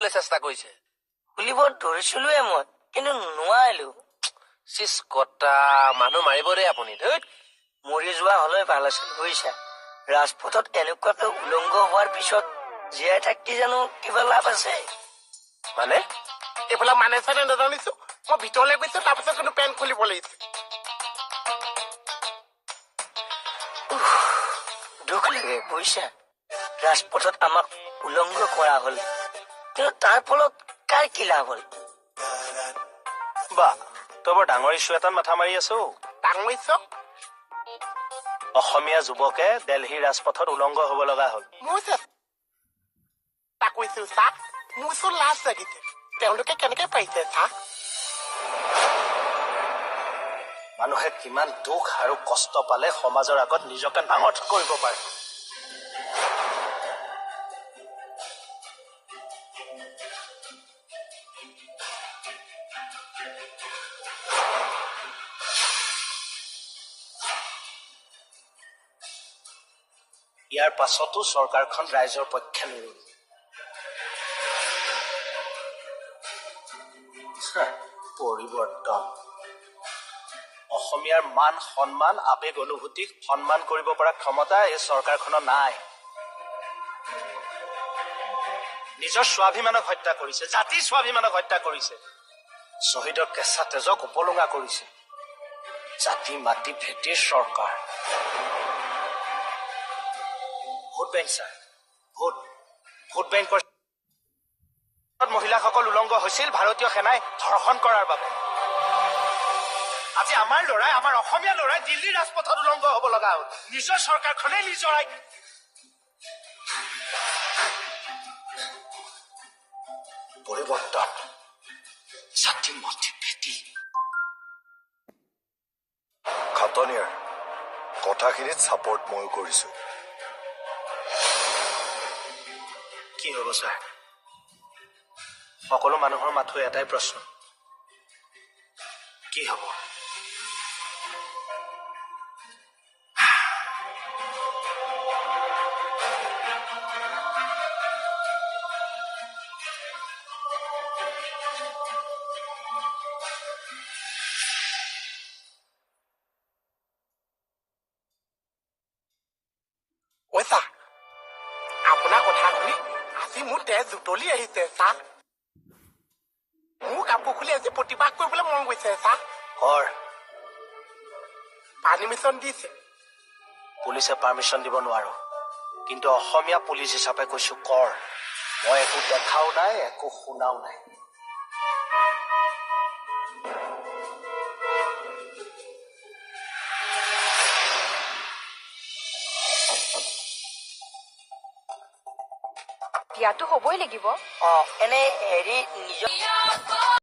চেষ্টা কৰিছে। খুলিব ধৰিছিলোৱে মই, কিন্তু নোৱাৰিলো। চিচ কটা মানুহ মাৰিব দেই আপুনি। ধৈত মৰি যোৱা হলে ভাল আছিল বুজিছা। ৰাজপথত এনেকুৱাকৈ উলংগ হোৱাৰ পিছত জীয়াই থাকি জানো কিবা লাভ আছে? মানে এইফালে মানে চাই নাজানিছো, মই ভিতৰলৈ গৈছো, তাৰপিছত কিন্তু পেণ্ট খুলিব লাগিছে। দুখ লাগে বুজিছা, ৰাজপথত আমাক উলংগ কৰা হল, কিন্তু তাৰ ফলত কাৰ কি লাভ হল? বা তই বৰ ডাঙৰ ইছ্যু এটাত মাথা মাৰি আছো। ডাঙৰ চক অসমীয়া যুৱকে দিল্লীৰ ৰাজপথত উলংগ হব লগা হল। মোৰ চেষ্টা কৰিছো চাহ, মোৰ চোন লাজ লাগিছে। তেওঁলোকে কেনেকে পাৰিছে চাহ? মানুহে কিমান দুখ আৰু কষ্ট পালে সমাজৰ আগত নিজকে ডাঙৰ কৰিব পাৰে। ইয়াৰ পাছতো চৰকাৰখন ৰাইজৰ পক্ষে নিৰুল। পৰিৱৰ্তন। অসমীয়াৰ মান সন্মান আবেগ অনুভূতিক সন্মান কৰিব পৰা ক্ষমতা এই চৰকাৰখনৰ নাই। নিজৰ স্বাভিমানক হত্যা কৰিছে, জাতিৰ স্বাভিমানক হত্যা কৰিছে, শ্বহীদৰ কেঁচা তেজক উপলুঙা কৰিছে। জাতি মাটি ভেটিৰ চৰকাৰ। ভোট বেংক ছাৰ, ভোট বেংকৰ মহিলাসকল উলংগ হৈছিল ভাৰতীয় সেনাই ধৰ্ষণ কৰাৰ বাবে। আজি আমাৰ লৰাই, আমাৰ অসমীয়া লৰাই দিল্লীৰ ৰাজপথত উলংগ হব লগা হ'ল। নিজৰ চৰকাৰখনেই নিজৰ পৰিৱৰ্তন। জাতি মাটি ভেটি। খাটনিয়াৰ কথাখিনিত ছাপৰ্ট ময়ো কৰিছো। কি হ'ব ছাৰ? সকলো মানুহৰ মাথোঁ এটাই প্ৰশ্ন, কি হ'ব? ঐ চাহ, আপোনাৰ কথা শুনি আজি মোৰ তেজ উতলি আহিছে চাহ। মোৰ কাপোৰ খুলি আজি প্ৰতিবাদ কৰিবলৈ মন গৈছে চাহ। কৰ, পাৰ্মিশ্যন দিছে। পুলিচে পাৰ্মিশ্যন দিব নোৱাৰো, কিন্তু অসমীয়া পুলিচ হিচাপে কৈছো কৰ। মই একো দেখাও নাই, একো শুনাও নাই। দিয়াতো হবই লাগিব। এনে হেৰি নিজৰ